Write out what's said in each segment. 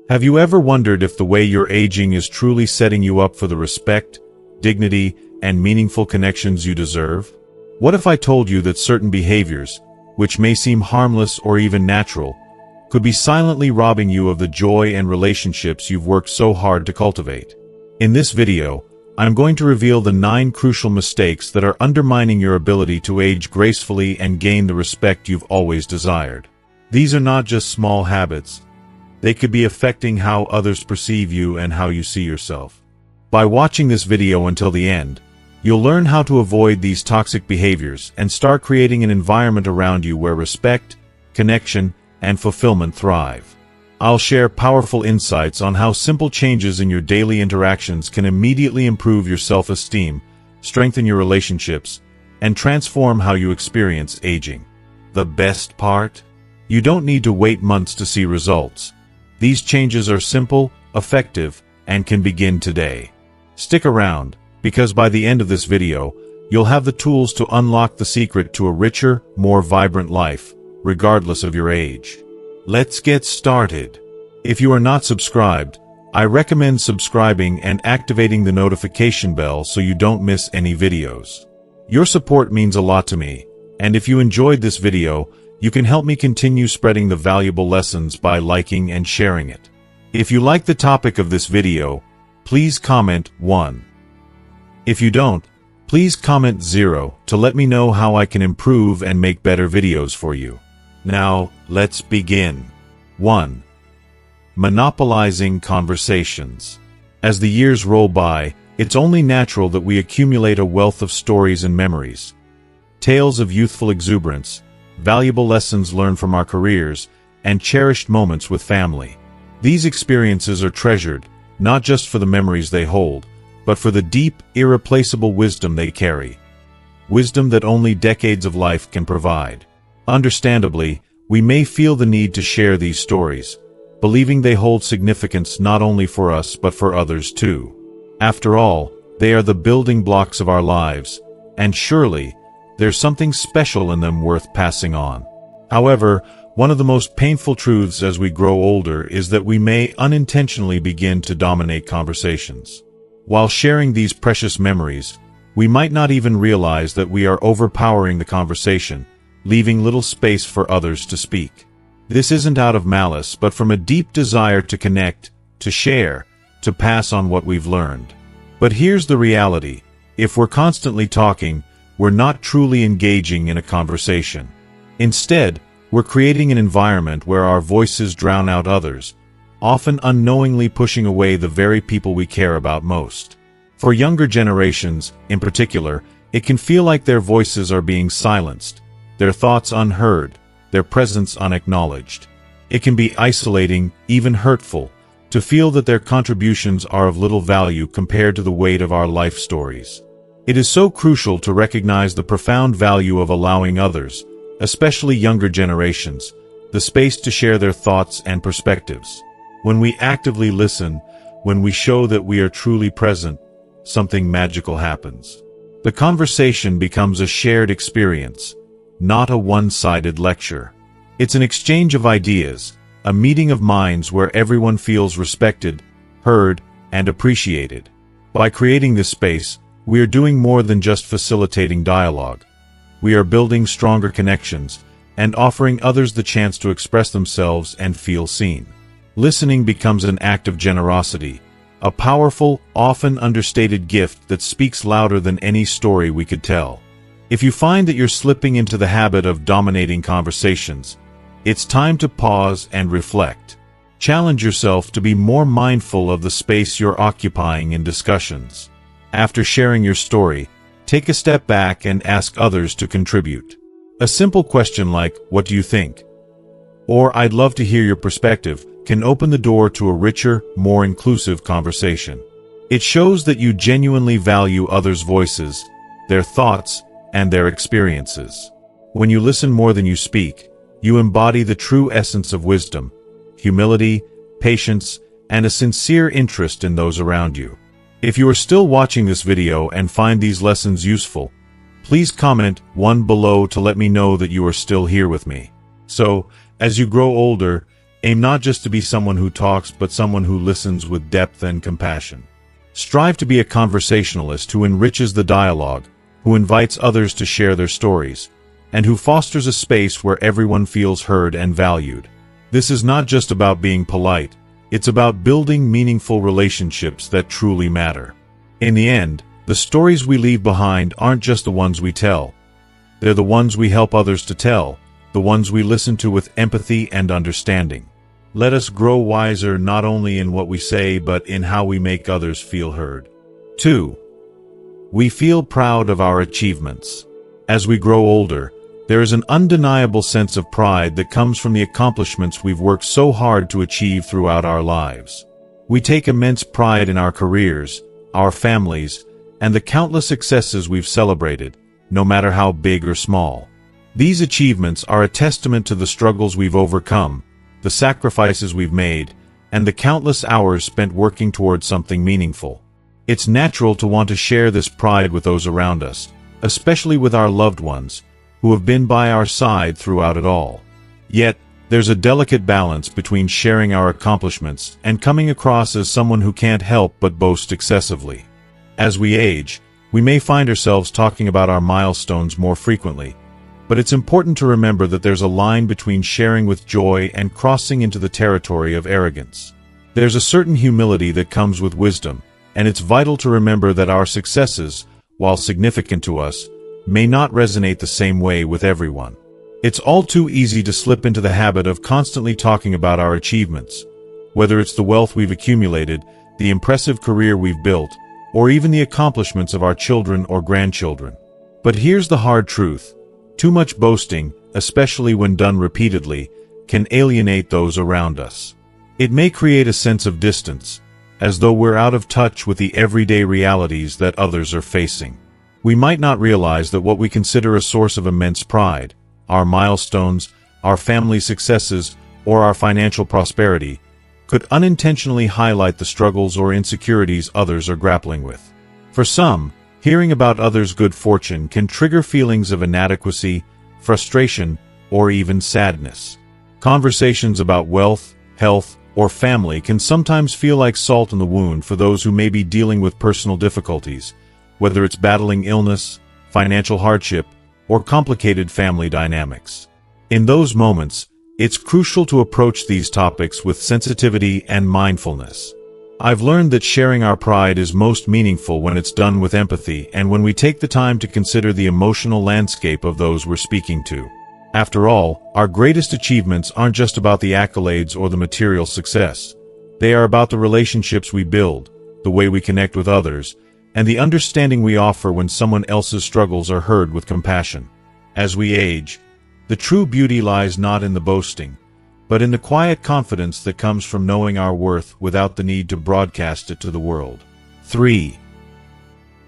Have you ever wondered if the way you're aging is truly setting you up for the respect, dignity, and meaningful connections you deserve? What if I told you that certain behaviors, which may seem harmless or even natural, could be silently robbing you of the joy and relationships you've worked so hard to cultivate? In this video, I'm going to reveal the 9 crucial mistakes that are undermining your ability to age gracefully and gain the respect you've always desired. These are not just small habits. They could be affecting how others perceive you and how you see yourself. By watching this video until the end, you'll learn how to avoid these toxic behaviors and start creating an environment around you where respect, connection, and fulfillment thrive. I'll share powerful insights on how simple changes in your daily interactions can immediately improve your self-esteem, strengthen your relationships, and transform how you experience aging. The best part? You don't need to wait months to see results. These changes are simple, effective, and can begin today. Stick around, because by the end of this video, you'll have the tools to unlock the secret to a richer, more vibrant life, regardless of your age. Let's get started. If you are not subscribed, I recommend subscribing and activating the notification bell so you don't miss any videos. Your support means a lot to me, and if you enjoyed this video, you can help me continue spreading the valuable lessons by liking and sharing it. If you like the topic of this video, please comment 1. If you don't, please comment 0 to let me know how I can improve and make better videos for you. Now, let's begin. 1. Monopolizing conversations. As the years roll by, it's only natural that we accumulate a wealth of stories and memories. Tales of youthful exuberance, valuable lessons learned from our careers, and cherished moments with family. These experiences are treasured, not just for the memories they hold, but for the deep, irreplaceable wisdom they carry. Wisdom that only decades of life can provide. Understandably, we may feel the need to share these stories, believing they hold significance not only for us but for others too. After all, they are the building blocks of our lives, and surely, there's something special in them worth passing on. However, one of the most painful truths as we grow older is that we may unintentionally begin to dominate conversations. While sharing these precious memories, we might not even realize that we are overpowering the conversation, leaving little space for others to speak. This isn't out of malice, but from a deep desire to connect, to share, to pass on what we've learned. But here's the reality. If we're constantly talking, we're not truly engaging in a conversation. Instead, we're creating an environment where our voices drown out others, often unknowingly pushing away the very people we care about most. For younger generations, in particular, it can feel like their voices are being silenced, their thoughts unheard, their presence unacknowledged. It can be isolating, even hurtful, to feel that their contributions are of little value compared to the weight of our life stories. It is so crucial to recognize the profound value of allowing others, especially younger generations, the space to share their thoughts and perspectives. When we actively listen, when we show that we are truly present, something magical happens. The conversation becomes a shared experience, not a one-sided lecture. It's an exchange of ideas, a meeting of minds where everyone feels respected, heard, and appreciated. By creating this space, we are doing more than just facilitating dialogue. We are building stronger connections and offering others the chance to express themselves and feel seen. Listening becomes an act of generosity, a powerful, often understated gift that speaks louder than any story we could tell. If you find that you're slipping into the habit of dominating conversations, it's time to pause and reflect. Challenge yourself to be more mindful of the space you're occupying in discussions. After sharing your story, take a step back and ask others to contribute. A simple question like, "What do you think?" or "I'd love to hear your perspective," can open the door to a richer, more inclusive conversation. It shows that you genuinely value others' voices, their thoughts, and their experiences. When you listen more than you speak, you embody the true essence of wisdom, humility, patience, and a sincere interest in those around you. If you are still watching this video and find these lessons useful, please comment 1 below to let me know that you are still here with me. So, as you grow older, Aim not just to be someone who talks, but someone who listens with depth and compassion. Strive to be a conversationalist who enriches the dialogue, who invites others to share their stories, and who fosters a space where everyone feels heard and valued. This is not just about being polite, it's about building meaningful relationships that truly matter. In the end, the stories we leave behind aren't just the ones we tell. They're the ones we help others to tell, the ones we listen to with empathy and understanding. Let us grow wiser not only in what we say but in how we make others feel heard. 2. We feel proud of our achievements. As we grow older, there is an undeniable sense of pride that comes from the accomplishments we've worked so hard to achieve throughout our lives. We take immense pride in our careers, our families, and the countless successes we've celebrated, no matter how big or small. These achievements are a testament to the struggles we've overcome, the sacrifices we've made, and the countless hours spent working towards something meaningful. It's natural to want to share this pride with those around us, especially with our loved ones, who have been by our side throughout it all. Yet, there's a delicate balance between sharing our accomplishments and coming across as someone who can't help but boast excessively. As we age, we may find ourselves talking about our milestones more frequently, but it's important to remember that there's a line between sharing with joy and crossing into the territory of arrogance. There's a certain humility that comes with wisdom, and it's vital to remember that our successes, while significant to us, may not resonate the same way with everyone. It's all too easy to slip into the habit of constantly talking about our achievements, whether it's the wealth we've accumulated, the impressive career we've built, or even the accomplishments of our children or grandchildren. But here's the hard truth. Too much boasting, especially when done repeatedly, can alienate those around us. It may create a sense of distance, as though we're out of touch with the everyday realities that others are facing. We might not realize that what we consider a source of immense pride, our milestones, our family successes, or our financial prosperity, could unintentionally highlight the struggles or insecurities others are grappling with. For some, hearing about others' good fortune can trigger feelings of inadequacy, frustration, or even sadness. Conversations about wealth, health, or family can sometimes feel like salt in the wound for those who may be dealing with personal difficulties, whether it's battling illness, financial hardship, or complicated family dynamics. In those moments, it's crucial to approach these topics with sensitivity and mindfulness. I've learned that sharing our pride is most meaningful when it's done with empathy and when we take the time to consider the emotional landscape of those we're speaking to. After all, our greatest achievements aren't just about the accolades or the material success. They are about the relationships we build, the way we connect with others, and the understanding we offer when someone else's struggles are heard with compassion. As we age, the true beauty lies not in the boasting, but in the quiet confidence that comes from knowing our worth without the need to broadcast it to the world. 3.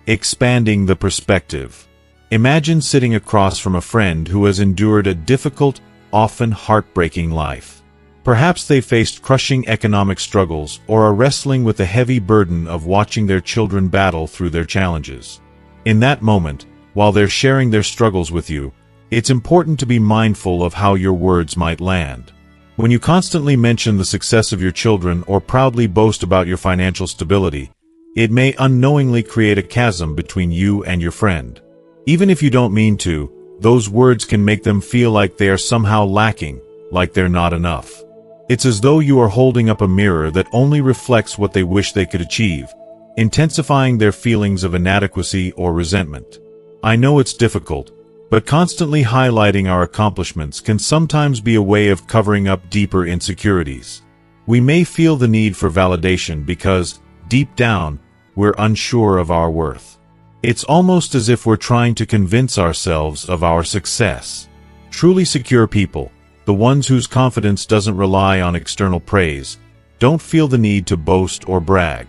Expanding the perspective. Imagine sitting across from a friend who has endured a difficult, often heartbreaking life. Perhaps they faced crushing economic struggles or are wrestling with the heavy burden of watching their children battle through their challenges. In that moment, while they're sharing their struggles with you, it's important to be mindful of how your words might land. When you constantly mention the success of your children or proudly boast about your financial stability, it may unknowingly create a chasm between you and your friend. Even if you don't mean to, those words can make them feel like they are somehow lacking, like they're not enough. It's as though you are holding up a mirror that only reflects what they wish they could achieve, intensifying their feelings of inadequacy or resentment. I know it's difficult, but constantly highlighting our accomplishments can sometimes be a way of covering up deeper insecurities. We may feel the need for validation because, deep down, we're unsure of our worth. It's almost as if we're trying to convince ourselves of our success. Truly secure people, the ones whose confidence doesn't rely on external praise, don't feel the need to boast or brag.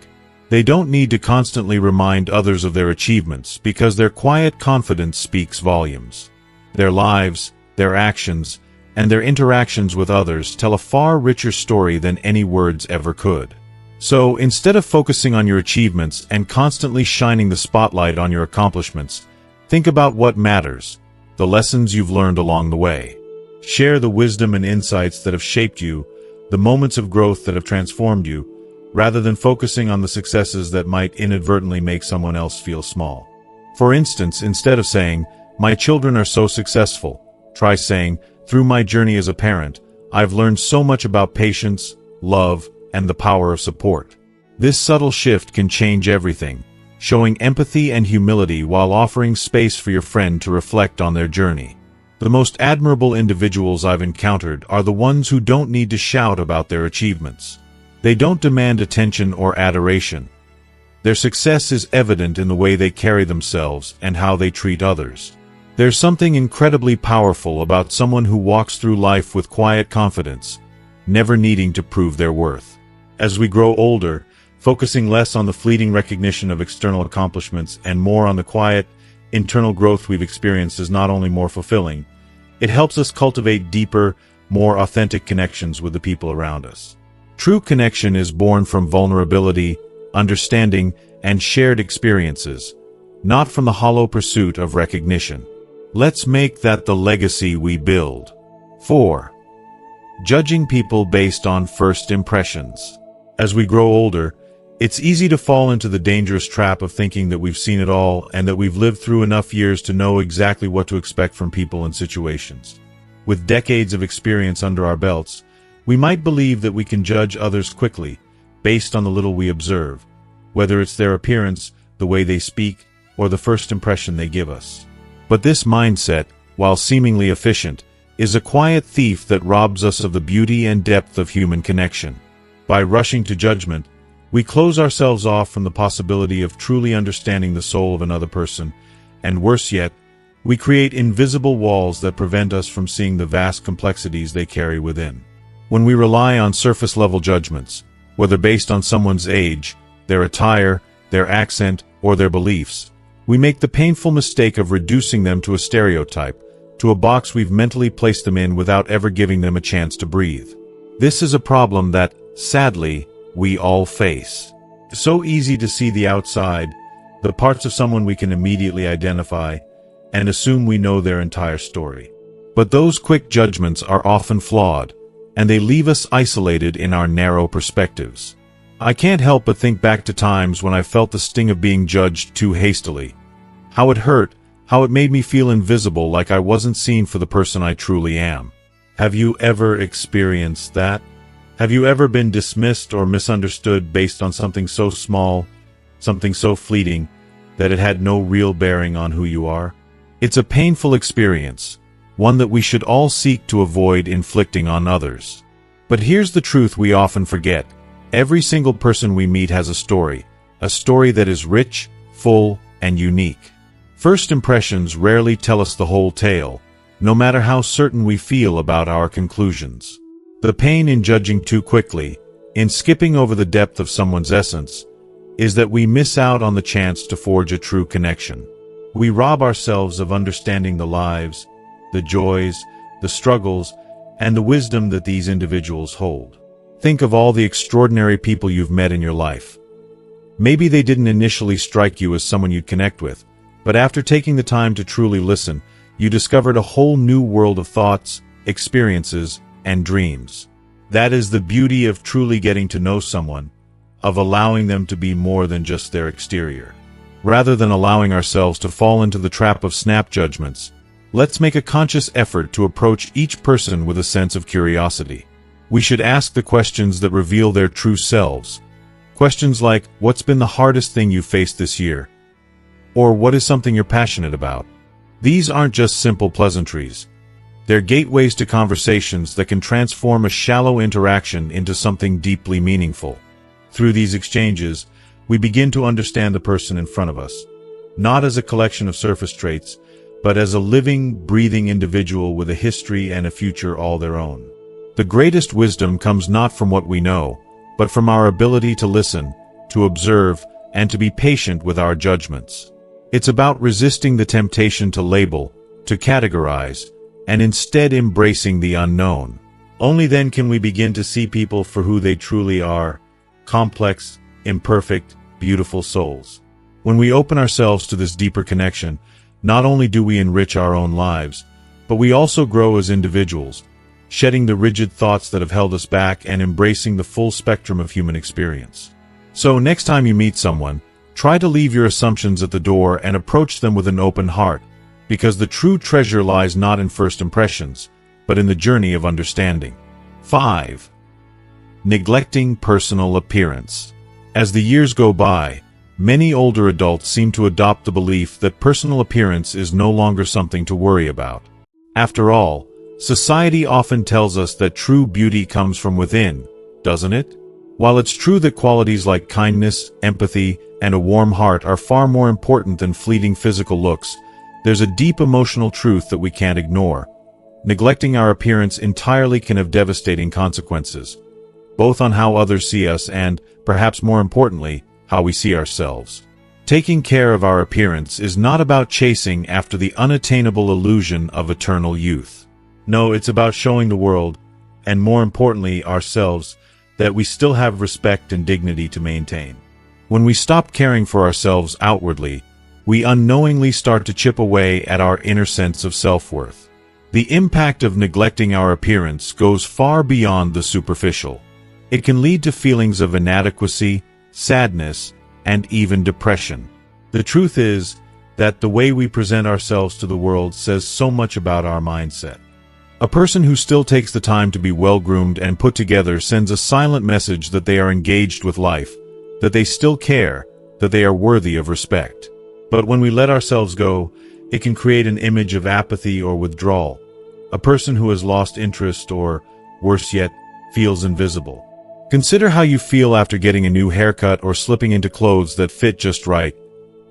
They don't need to constantly remind others of their achievements because their quiet confidence speaks volumes. Their lives, their actions, and their interactions with others tell a far richer story than any words ever could. So, instead of focusing on your achievements and constantly shining the spotlight on your accomplishments, think about what matters, the lessons you've learned along the way. Share the wisdom and insights that have shaped you, the moments of growth that have transformed you, rather than focusing on the successes that might inadvertently make someone else feel small. For instance, instead of saying, "My children are so successful," try saying, "Through my journey as a parent, I've learned so much about patience, love, and the power of support." This subtle shift can change everything, showing empathy and humility while offering space for your friend to reflect on their journey. The most admirable individuals I've encountered are the ones who don't need to shout about their achievements. They don't demand attention or adoration. Their success is evident in the way they carry themselves and how they treat others. There's something incredibly powerful about someone who walks through life with quiet confidence, never needing to prove their worth. As we grow older, focusing less on the fleeting recognition of external accomplishments and more on the quiet, internal growth we've experienced is not only more fulfilling, it helps us cultivate deeper, more authentic connections with the people around us. True connection is born from vulnerability, understanding, and shared experiences, not from the hollow pursuit of recognition. Let's make that the legacy we build. 4. Judging people based on first impressions. As we grow older, it's easy to fall into the dangerous trap of thinking that we've seen it all and that we've lived through enough years to know exactly what to expect from people and situations. With decades of experience under our belts, we might believe that we can judge others quickly, based on the little we observe, whether it's their appearance, the way they speak, or the first impression they give us. But this mindset, while seemingly efficient, is a quiet thief that robs us of the beauty and depth of human connection. By rushing to judgment, we close ourselves off from the possibility of truly understanding the soul of another person, and worse yet, we create invisible walls that prevent us from seeing the vast complexities they carry within. When we rely on surface-level judgments, whether based on someone's age, their attire, their accent, or their beliefs, we make the painful mistake of reducing them to a stereotype, to a box we've mentally placed them in without ever giving them a chance to breathe. This is a problem that, sadly, we all face. It's so easy to see the outside, the parts of someone we can immediately identify, and assume we know their entire story. But those quick judgments are often flawed, and they leave us isolated in our narrow perspectives. I can't help but think back to times when I felt the sting of being judged too hastily. How it hurt, how it made me feel invisible, like I wasn't seen for the person I truly am. Have you ever experienced that? Have you ever been dismissed or misunderstood based on something so small, something so fleeting, that it had no real bearing on who you are? It's a painful experience, one that we should all seek to avoid inflicting on others. But here's the truth we often forget. Every single person we meet has a story that is rich, full, and unique. First impressions rarely tell us the whole tale, no matter how certain we feel about our conclusions. The pain in judging too quickly, in skipping over the depth of someone's essence, is that we miss out on the chance to forge a true connection. We rob ourselves of understanding the lives, the joys, the struggles, and the wisdom that these individuals hold. Think of all the extraordinary people you've met in your life. Maybe they didn't initially strike you as someone you'd connect with, but after taking the time to truly listen, you discovered a whole new world of thoughts, experiences, and dreams. That is the beauty of truly getting to know someone, of allowing them to be more than just their exterior. Rather than allowing ourselves to fall into the trap of snap judgments, let's make a conscious effort to approach each person with a sense of curiosity. We should ask the questions that reveal their true selves. Questions like, what's been the hardest thing you faced this year? Or what is something you're passionate about? These aren't just simple pleasantries. They're gateways to conversations that can transform a shallow interaction into something deeply meaningful. Through these exchanges, we begin to understand the person in front of us, not as a collection of surface traits, but as a living, breathing individual with a history and a future all their own. The greatest wisdom comes not from what we know, but from our ability to listen, to observe, and to be patient with our judgments. It's about resisting the temptation to label, to categorize, and instead embracing the unknown. Only then can we begin to see people for who they truly are, complex, imperfect, beautiful souls. When we open ourselves to this deeper connection, not only do we enrich our own lives, but we also grow as individuals, shedding the rigid thoughts that have held us back and embracing the full spectrum of human experience. So next time you meet someone, try to leave your assumptions at the door and approach them with an open heart, because the true treasure lies not in first impressions, but in the journey of understanding. 5. Neglecting personal appearance. As the years go by, many older adults seem to adopt the belief that personal appearance is no longer something to worry about. After all, society often tells us that true beauty comes from within, doesn't it? While it's true that qualities like kindness, empathy, and a warm heart are far more important than fleeting physical looks, there's a deep emotional truth that we can't ignore. Neglecting our appearance entirely can have devastating consequences, both on how others see us and, perhaps more importantly, how we see ourselves. Taking care of our appearance is not about chasing after the unattainable illusion of eternal youth. No, it's about showing the world, and more importantly ourselves, that we still have respect and dignity to maintain. When we stop caring for ourselves outwardly, we unknowingly start to chip away at our inner sense of self-worth. The impact of neglecting our appearance goes far beyond the superficial. It can lead to feelings of inadequacy, sadness, and even depression. The truth is that the way we present ourselves to the world says so much about our mindset. A person who still takes the time to be well-groomed and put together sends a silent message that they are engaged with life, that they still care, that they are worthy of respect. But when we let ourselves go, it can create an image of apathy or withdrawal. A person who has lost interest or, worse yet, feels invisible. Consider how you feel after getting a new haircut or slipping into clothes that fit just right.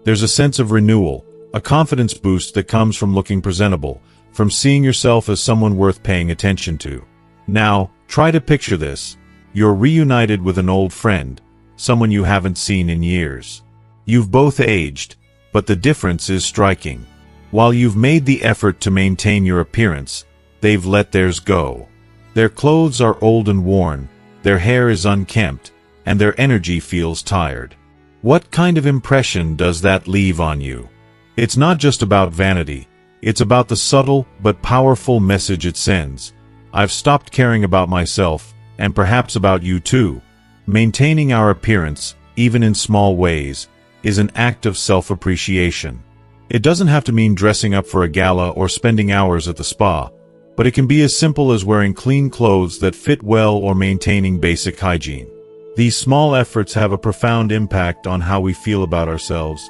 There's a sense of renewal, a confidence boost that comes from looking presentable, from seeing yourself as someone worth paying attention to. Now, try to picture this. You're reunited with an old friend, someone you haven't seen in years. You've both aged, but the difference is striking. While you've made the effort to maintain your appearance, they've let theirs go. Their clothes are old and worn, their hair is unkempt, and their energy feels tired. What kind of impression does that leave on you? It's not just about vanity. It's about the subtle but powerful message it sends. I've stopped caring about myself, and perhaps about you too. Maintaining our appearance, even in small ways, is an act of self-appreciation. It doesn't have to mean dressing up for a gala or spending hours at the spa, but it can be as simple as wearing clean clothes that fit well or maintaining basic hygiene. These small efforts have a profound impact on how we feel about ourselves,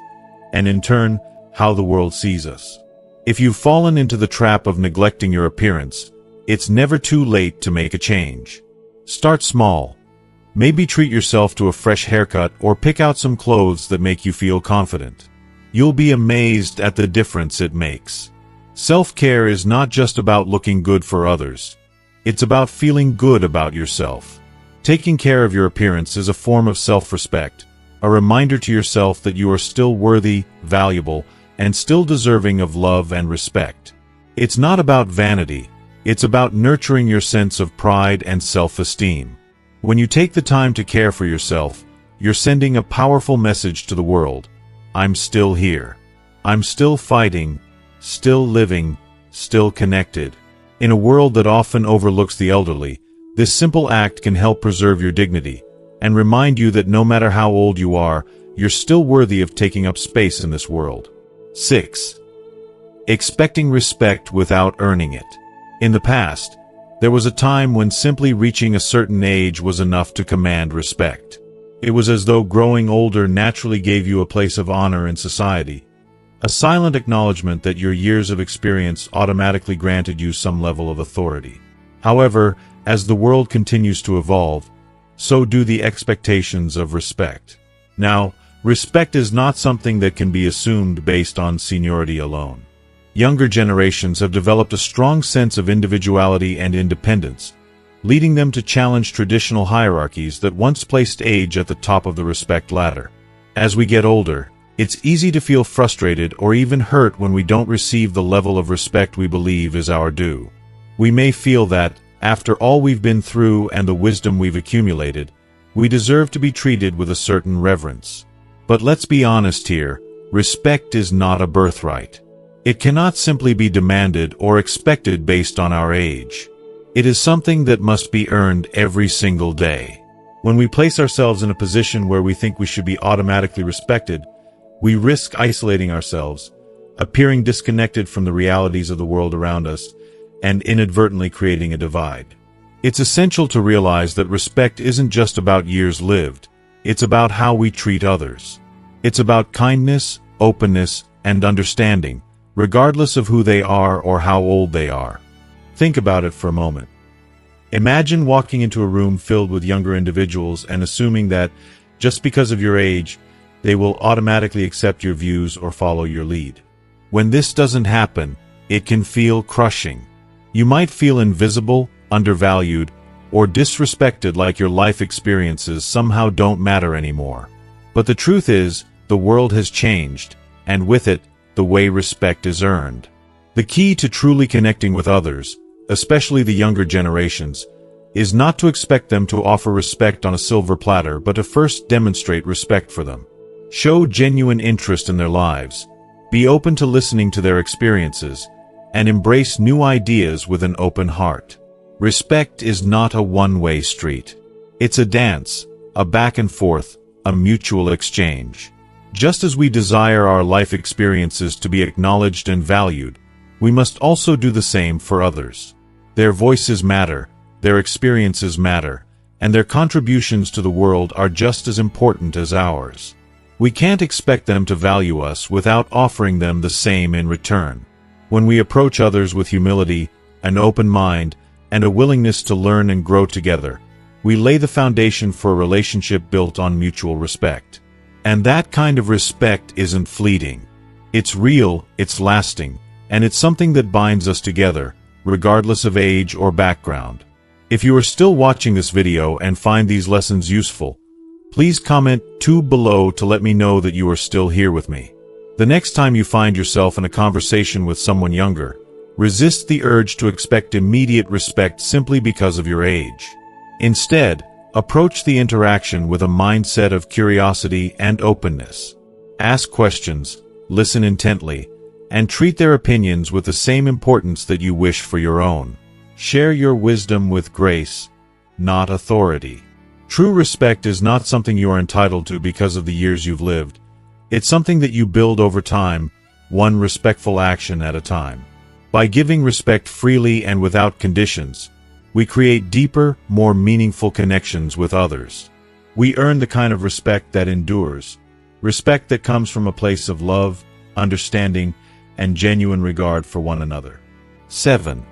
and in turn, how the world sees us. If you've fallen into the trap of neglecting your appearance, it's never too late to make a change. Start small. Maybe treat yourself to a fresh haircut or pick out some clothes that make you feel confident. You'll be amazed at the difference it makes. Self-care is not just about looking good for others. It's about feeling good about yourself. Taking care of your appearance is a form of self-respect, a reminder to yourself that you are still worthy, valuable, and still deserving of love and respect. It's not about vanity. It's about nurturing your sense of pride and self-esteem. When you take the time to care for yourself, you're sending a powerful message to the world. I'm still here. I'm still fighting, still living, still connected. In a world that often overlooks the elderly, this simple act can help preserve your dignity and remind you that no matter how old you are, you're still worthy of taking up space in this world. 6. Expecting respect without earning it. In the past, there was a time when simply reaching a certain age was enough to command respect. It was as though growing older naturally gave you a place of honor in society, a silent acknowledgement that your years of experience automatically granted you some level of authority. However, as the world continues to evolve, so do the expectations of respect. Now, respect is not something that can be assumed based on seniority alone. Younger generations have developed a strong sense of individuality and independence, leading them to challenge traditional hierarchies that once placed age at the top of the respect ladder. As we get older, it's easy to feel frustrated or even hurt when we don't receive the level of respect we believe is our due. We may feel that, after all we've been through and the wisdom we've accumulated, we deserve to be treated with a certain reverence. But let's be honest here, respect is not a birthright. It cannot simply be demanded or expected based on our age. It is something that must be earned every single day. When we place ourselves in a position where we think we should be automatically respected, we risk isolating ourselves, appearing disconnected from the realities of the world around us, and inadvertently creating a divide. It's essential to realize that respect isn't just about years lived, it's about how we treat others. It's about kindness, openness, and understanding, regardless of who they are or how old they are. Think about it for a moment. Imagine walking into a room filled with younger individuals and assuming that, just because of your age, they will automatically accept your views or follow your lead. When this doesn't happen, it can feel crushing. You might feel invisible, undervalued, or disrespected, like your life experiences somehow don't matter anymore. But the truth is, the world has changed, and with it, the way respect is earned. The key to truly connecting with others, especially the younger generations, is not to expect them to offer respect on a silver platter, but to first demonstrate respect for them. Show genuine interest in their lives, be open to listening to their experiences, and embrace new ideas with an open heart. Respect is not a one-way street. It's a dance, a back and forth, a mutual exchange. Just as we desire our life experiences to be acknowledged and valued, we must also do the same for others. Their voices matter, their experiences matter, and their contributions to the world are just as important as ours. We can't expect them to value us without offering them the same in return. When we approach others with humility, an open mind, and a willingness to learn and grow together, we lay the foundation for a relationship built on mutual respect. And that kind of respect isn't fleeting. It's real, it's lasting, and it's something that binds us together, regardless of age or background. If you are still watching this video and find these lessons useful, please comment 2 below to let me know that you are still here with me. The next time you find yourself in a conversation with someone younger, resist the urge to expect immediate respect simply because of your age. Instead, approach the interaction with a mindset of curiosity and openness. Ask questions, listen intently, and treat their opinions with the same importance that you wish for your own. Share your wisdom with grace, not authority. True respect is not something you are entitled to because of the years you've lived. It's something that you build over time, one respectful action at a time. By giving respect freely and without conditions, we create deeper, more meaningful connections with others. We earn the kind of respect that endures, respect that comes from a place of love, understanding, and genuine regard for one another. 7.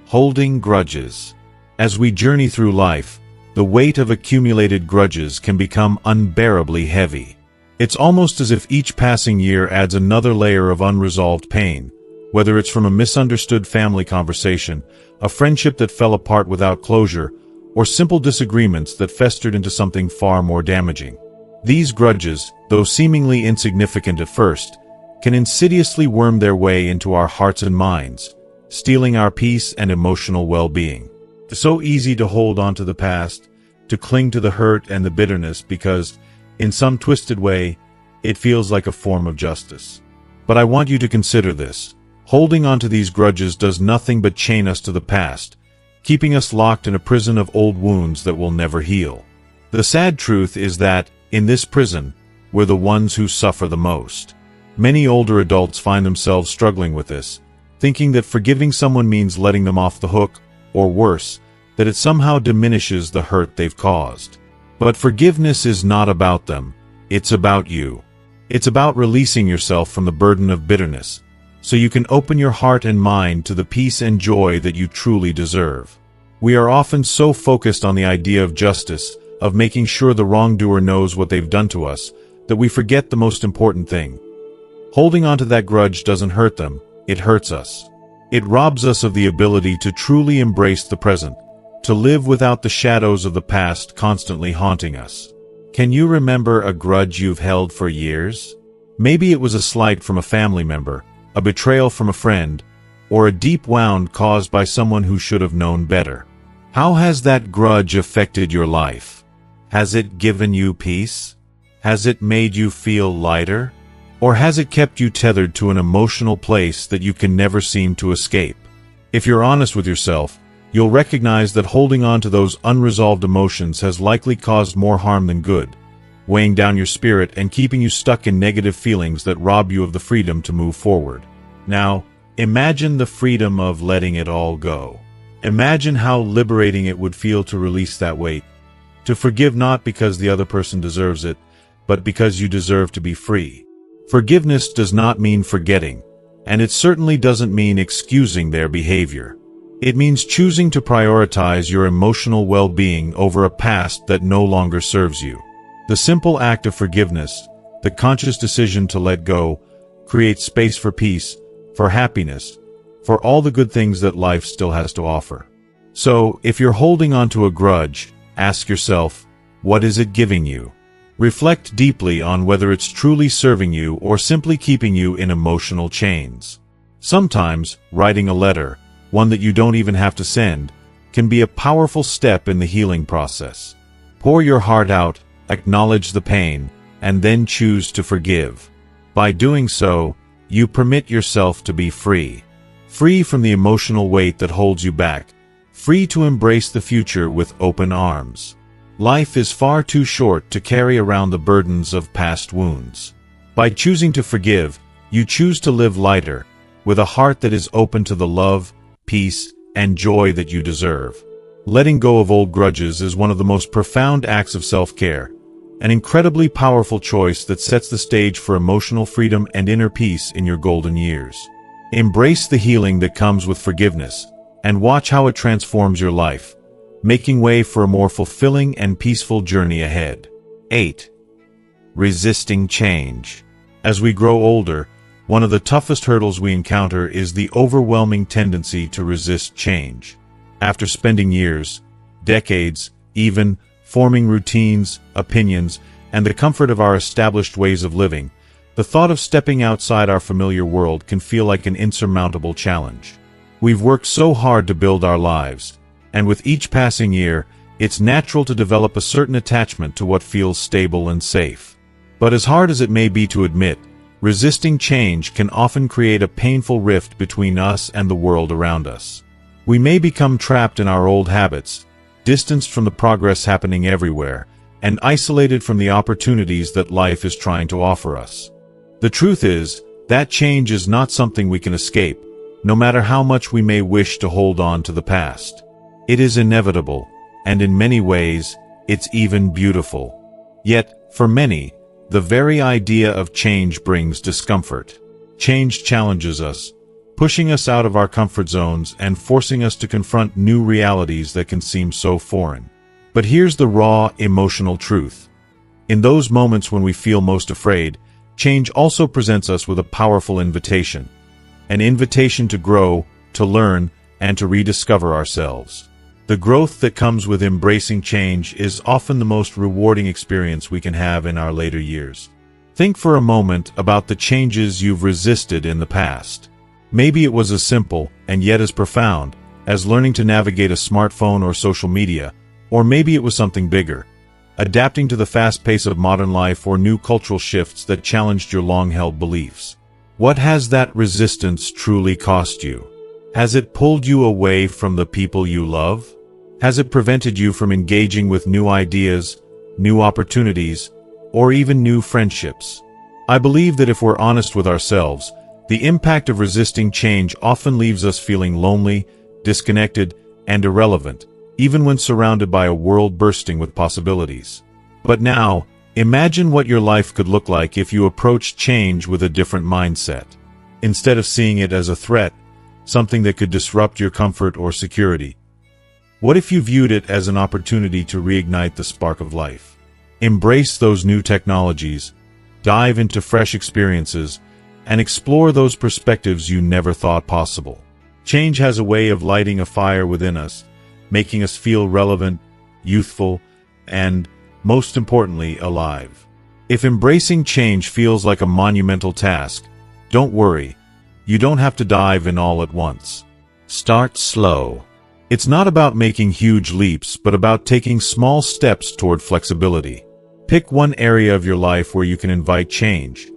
Holding grudges. As we journey through life, the weight of accumulated grudges can become unbearably heavy. It's almost as if each passing year adds another layer of unresolved pain, whether it's from a misunderstood family conversation, a friendship that fell apart without closure, or simple disagreements that festered into something far more damaging. These grudges, though seemingly insignificant at first, can insidiously worm their way into our hearts and minds, stealing our peace and emotional well-being. It's so easy to hold on to the past, to cling to the hurt and the bitterness because, in some twisted way, it feels like a form of justice. But I want you to consider this. Holding on to these grudges does nothing but chain us to the past, keeping us locked in a prison of old wounds that will never heal. The sad truth is that, in this prison, we're the ones who suffer the most. Many older adults find themselves struggling with this, thinking that forgiving someone means letting them off the hook, or worse, that it somehow diminishes the hurt they've caused. But forgiveness is not about them, it's about you. It's about releasing yourself from the burden of bitterness, so you can open your heart and mind to the peace and joy that you truly deserve. We are often so focused on the idea of justice, of making sure the wrongdoer knows what they've done to us, that we forget the most important thing. Holding on to that grudge doesn't hurt them, it hurts us. It robs us of the ability to truly embrace the present, to live without the shadows of the past constantly haunting us. Can you remember a grudge you've held for years? Maybe it was a slight from a family member, a betrayal from a friend, or a deep wound caused by someone who should have known better. How has that grudge affected your life? Has it given you peace? Has it made you feel lighter? Or has it kept you tethered to an emotional place that you can never seem to escape? If you're honest with yourself, you'll recognize that holding on to those unresolved emotions has likely caused more harm than good, weighing down your spirit and keeping you stuck in negative feelings that rob you of the freedom to move forward. Now, imagine the freedom of letting it all go. Imagine how liberating it would feel to release that weight, to forgive not because the other person deserves it, but because you deserve to be free. Forgiveness does not mean forgetting, and it certainly doesn't mean excusing their behavior. It means choosing to prioritize your emotional well-being over a past that no longer serves you. The simple act of forgiveness, the conscious decision to let go, creates space for peace, for happiness, for all the good things that life still has to offer. So, if you're holding on to a grudge, ask yourself, what is it giving you? Reflect deeply on whether it's truly serving you or simply keeping you in emotional chains. Sometimes, writing a letter, one that you don't even have to send, can be a powerful step in the healing process. Pour your heart out, acknowledge the pain, and then choose to forgive. By doing so, you permit yourself to be free. Free from the emotional weight that holds you back. Free to embrace the future with open arms. Life is far too short to carry around the burdens of past wounds. By choosing to forgive, you choose to live lighter, with a heart that is open to the love, peace, and joy that you deserve. Letting go of old grudges is one of the most profound acts of self-care, an incredibly powerful choice that sets the stage for emotional freedom and inner peace in your golden years. Embrace the healing that comes with forgiveness, and watch how it transforms your life, making way for a more fulfilling and peaceful journey ahead. 8. Resisting change. As we grow older, one of the toughest hurdles we encounter is the overwhelming tendency to resist change. After spending years, decades, even, forming routines, opinions, and the comfort of our established ways of living, the thought of stepping outside our familiar world can feel like an insurmountable challenge. We've worked so hard to build our lives, and with each passing year, it's natural to develop a certain attachment to what feels stable and safe. But as hard as it may be to admit, resisting change can often create a painful rift between us and the world around us. We may become trapped in our old habits, distanced from the progress happening everywhere, and isolated from the opportunities that life is trying to offer us. The truth is, that change is not something we can escape, no matter how much we may wish to hold on to the past. It is inevitable, and in many ways, it's even beautiful. Yet, for many, the very idea of change brings discomfort. Change challenges us, pushing us out of our comfort zones and forcing us to confront new realities that can seem so foreign. But here's the raw, emotional truth. In those moments when we feel most afraid, change also presents us with a powerful invitation. An invitation to grow, to learn, and to rediscover ourselves. The growth that comes with embracing change is often the most rewarding experience we can have in our later years. Think for a moment about the changes you've resisted in the past. Maybe it was as simple, and yet as profound, as learning to navigate a smartphone or social media, or maybe it was something bigger, adapting to the fast pace of modern life or new cultural shifts that challenged your long-held beliefs. What has that resistance truly cost you? Has it pulled you away from the people you love? Has it prevented you from engaging with new ideas, new opportunities, or even new friendships? I believe that if we're honest with ourselves, the impact of resisting change often leaves us feeling lonely, disconnected, and irrelevant, even when surrounded by a world bursting with possibilities. But now, imagine what your life could look like if you approached change with a different mindset. Instead of seeing it as a threat, something that could disrupt your comfort or security, what if you viewed it as an opportunity to reignite the spark of life? Embrace those new technologies, dive into fresh experiences, and explore those perspectives you never thought possible. Change has a way of lighting a fire within us, making us feel relevant, youthful, and, most importantly, alive. If embracing change feels like a monumental task, don't worry, you don't have to dive in all at once. Start slow. It's not about making huge leaps, but about taking small steps toward flexibility. Pick one area of your life where you can invite change.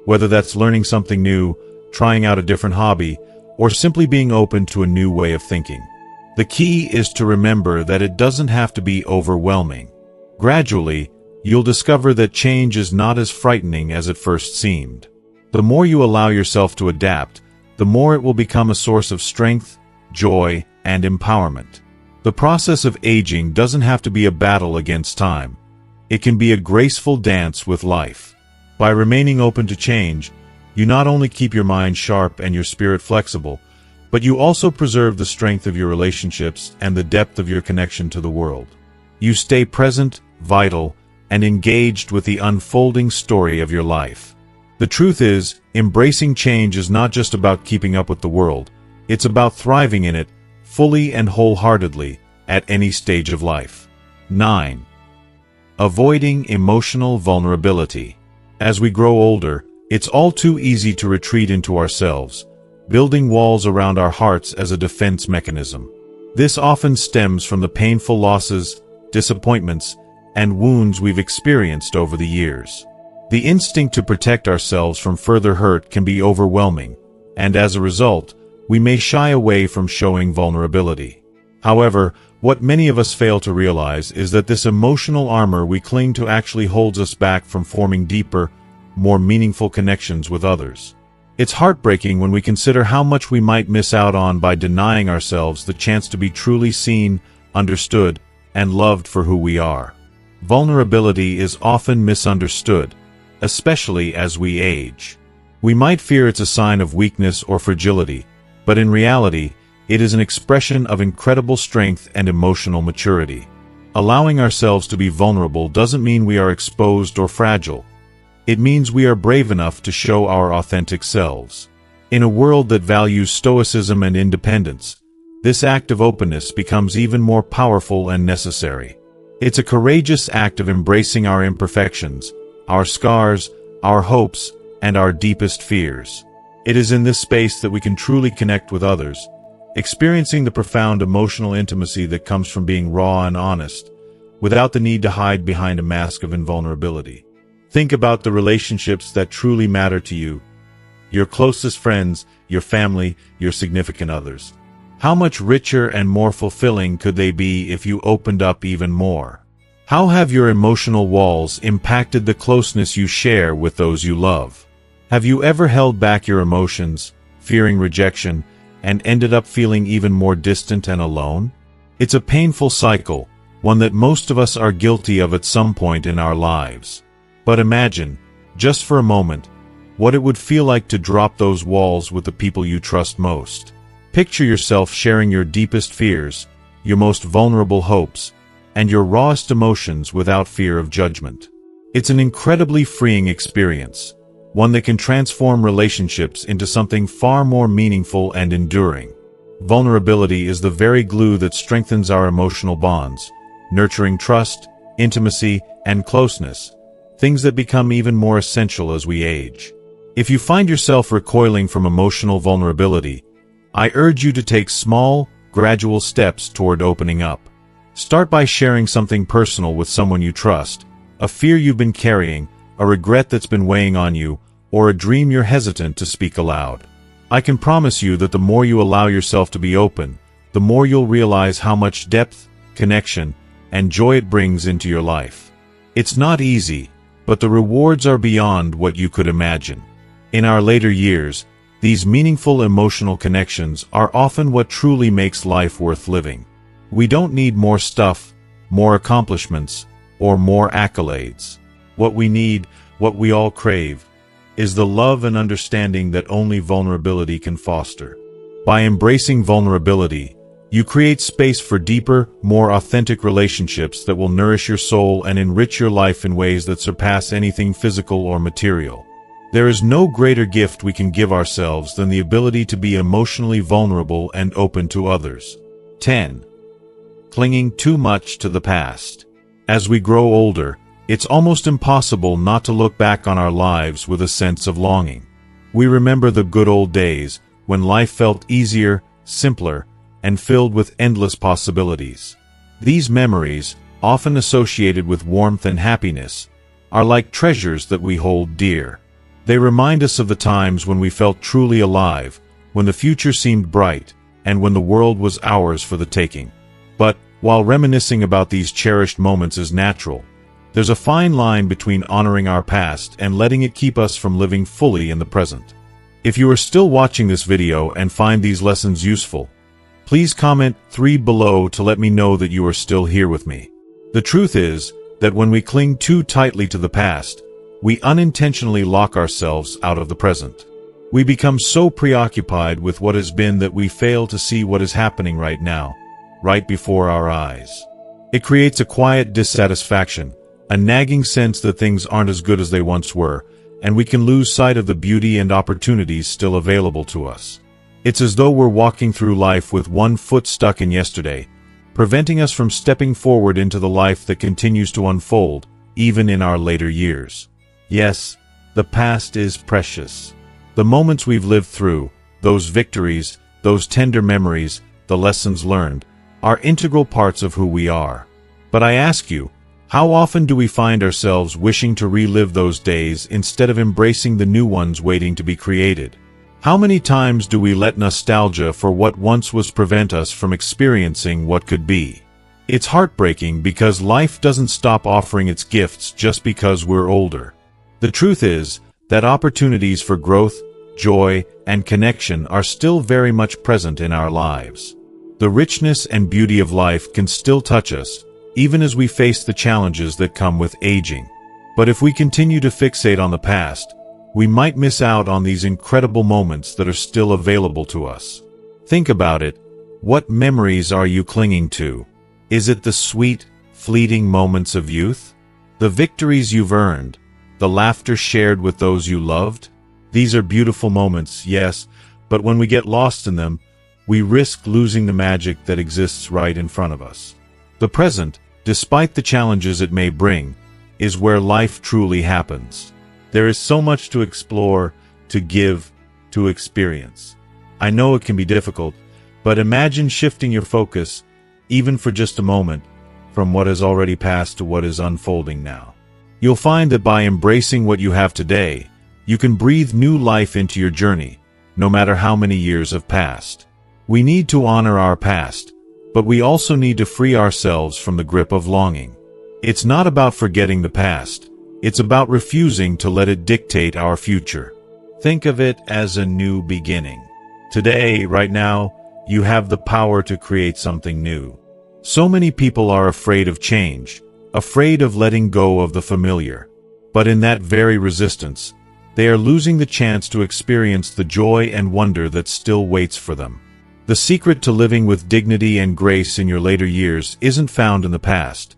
Whether that's learning something new, trying out a different hobby, or simply being open to a new way of thinking. The key is to remember that it doesn't have to be overwhelming. Gradually, you'll discover that change is not as frightening as it first seemed. The more you allow yourself to adapt, the more it will become a source of strength, joy, and empowerment. The process of aging doesn't have to be a battle against time. It can be a graceful dance with life. By remaining open to change, you not only keep your mind sharp and your spirit flexible, but you also preserve the strength of your relationships and the depth of your connection to the world. You stay present, vital, and engaged with the unfolding story of your life. The truth is, embracing change is not just about keeping up with the world, it's about thriving in it, fully and wholeheartedly, at any stage of life. 9. Avoiding emotional vulnerability. As we grow older, it's all too easy to retreat into ourselves, building walls around our hearts as a defense mechanism. This often stems from the painful losses, disappointments, and wounds we've experienced over the years. The instinct to protect ourselves from further hurt can be overwhelming, and as a result, we may shy away from showing vulnerability. However, what many of us fail to realize is that this emotional armor we cling to actually holds us back from forming deeper, more meaningful connections with others. It's heartbreaking when we consider how much we might miss out on by denying ourselves the chance to be truly seen, understood, and loved for who we are. Vulnerability is often misunderstood, especially as we age. We might fear it's a sign of weakness or fragility, but in reality, it is an expression of incredible strength and emotional maturity. Allowing ourselves to be vulnerable doesn't mean we are exposed or fragile. It means we are brave enough to show our authentic selves. In a world that values stoicism and independence, this act of openness becomes even more powerful and necessary. It's a courageous act of embracing our imperfections, our scars, our hopes, and our deepest fears. It is in this space that we can truly connect with others, experiencing the profound emotional intimacy that comes from being raw and honest, without the need to hide behind a mask of invulnerability. Think about the relationships that truly matter to you, your closest friends, your family, your significant others. How much richer and more fulfilling could they be if you opened up even more? How have your emotional walls impacted the closeness you share with those you love? Have you ever held back your emotions, fearing rejection, and ended up feeling even more distant and alone? It's a painful cycle, one that most of us are guilty of at some point in our lives. But imagine, just for a moment, what it would feel like to drop those walls with the people you trust most. Picture yourself sharing your deepest fears, your most vulnerable hopes, and your rawest emotions without fear of judgment. It's an incredibly freeing experience, one that can transform relationships into something far more meaningful and enduring. Vulnerability is the very glue that strengthens our emotional bonds, nurturing trust, intimacy, and closeness, things that become even more essential as we age. If you find yourself recoiling from emotional vulnerability, I urge you to take small, gradual steps toward opening up. Start by sharing something personal with someone you trust, a fear you've been carrying, a regret that's been weighing on you, or a dream you're hesitant to speak aloud. I can promise you that the more you allow yourself to be open, the more you'll realize how much depth, connection, and joy it brings into your life. It's not easy, but the rewards are beyond what you could imagine. In our later years, these meaningful emotional connections are often what truly makes life worth living. We don't need more stuff, more accomplishments, or more accolades. What we need, what we all crave, is the love and understanding that only vulnerability can foster. By embracing vulnerability, you create space for deeper, more authentic relationships that will nourish your soul and enrich your life in ways that surpass anything physical or material. There is no greater gift we can give ourselves than the ability to be emotionally vulnerable and open to others. 10. Clinging too much to the past. As we grow older, it's almost impossible not to look back on our lives with a sense of longing. We remember the good old days, when life felt easier, simpler, and filled with endless possibilities. These memories, often associated with warmth and happiness, are like treasures that we hold dear. They remind us of the times when we felt truly alive, when the future seemed bright, and when the world was ours for the taking. But, while reminiscing about these cherished moments is natural, there's a fine line between honoring our past and letting it keep us from living fully in the present. If you are still watching this video and find these lessons useful, please comment 3 below to let me know that you are still here with me. The truth is that when we cling too tightly to the past, we unintentionally lock ourselves out of the present. We become so preoccupied with what has been that we fail to see what is happening right now, right before our eyes. It creates a quiet dissatisfaction, a nagging sense that things aren't as good as they once were, and we can lose sight of the beauty and opportunities still available to us. It's as though we're walking through life with one foot stuck in yesterday, preventing us from stepping forward into the life that continues to unfold, even in our later years. Yes, the past is precious. The moments we've lived through, those victories, those tender memories, the lessons learned, are integral parts of who we are. But I ask you, how often do we find ourselves wishing to relive those days instead of embracing the new ones waiting to be created? How many times do we let nostalgia for what once was prevent us from experiencing what could be? It's heartbreaking because life doesn't stop offering its gifts just because we're older. The truth is that opportunities for growth, joy, and connection are still very much present in our lives. The richness and beauty of life can still touch us, even as we face the challenges that come with aging. But if we continue to fixate on the past, we might miss out on these incredible moments that are still available to us. Think about it. What memories are you clinging to? Is it the sweet, fleeting moments of youth? The victories you've earned? The laughter shared with those you loved? These are beautiful moments, yes, but when we get lost in them, we risk losing the magic that exists right in front of us. The present, despite the challenges it may bring, is where life truly happens. There is so much to explore, to give, to experience. I know it can be difficult, but imagine shifting your focus, even for just a moment, from what has already passed to what is unfolding now. You'll find that by embracing what you have today, you can breathe new life into your journey, no matter how many years have passed. We need to honor our past, but we also need to free ourselves from the grip of longing. It's not about forgetting the past. It's about refusing to let it dictate our future. Think of it as a new beginning. Today, right now, you have the power to create something new. So many people are afraid of change, afraid of letting go of the familiar. But in that very resistance, they are losing the chance to experience the joy and wonder that still waits for them. The secret to living with dignity and grace in your later years isn't found in the past.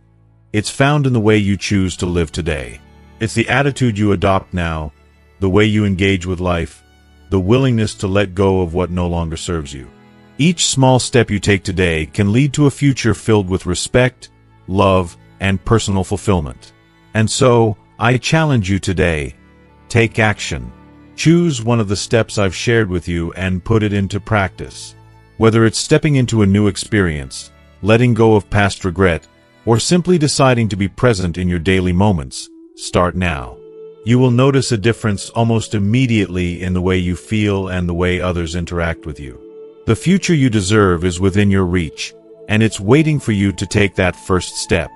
It's found in the way you choose to live today. It's the attitude you adopt now, the way you engage with life, the willingness to let go of what no longer serves you. Each small step you take today can lead to a future filled with respect, love, and personal fulfillment. And so, I challenge you today, take action. Choose one of the steps I've shared with you and put it into practice. Whether it's stepping into a new experience, letting go of past regret, or simply deciding to be present in your daily moments, start now. You will notice a difference almost immediately in the way you feel and the way others interact with you. The future you deserve is within your reach, and it's waiting for you to take that first step.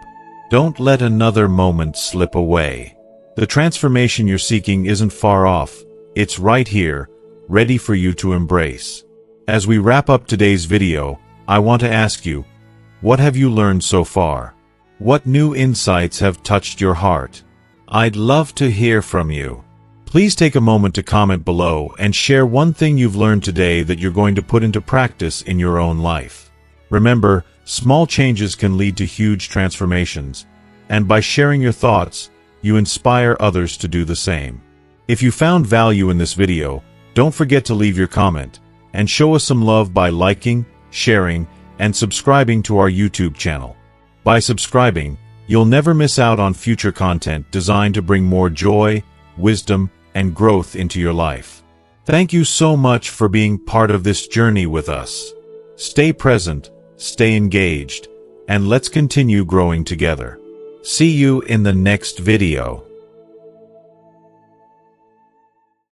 Don't let another moment slip away. The transformation you're seeking isn't far off. It's right here, ready for you to embrace. As we wrap up today's video, I want to ask you, what have you learned so far? What new insights have touched your heart? I'd love to hear from you. Please take a moment to comment below and share one thing you've learned today that you're going to put into practice in your own life. Remember, small changes can lead to huge transformations, and by sharing your thoughts, you inspire others to do the same. If you found value in this video, don't forget to leave your comment, and show us some love by liking, sharing, and subscribing to our YouTube channel. By subscribing, you'll never miss out on future content designed to bring more joy, wisdom, and growth into your life. Thank you so much for being part of this journey with us. Stay present, stay engaged, and let's continue growing together. See you in the next video.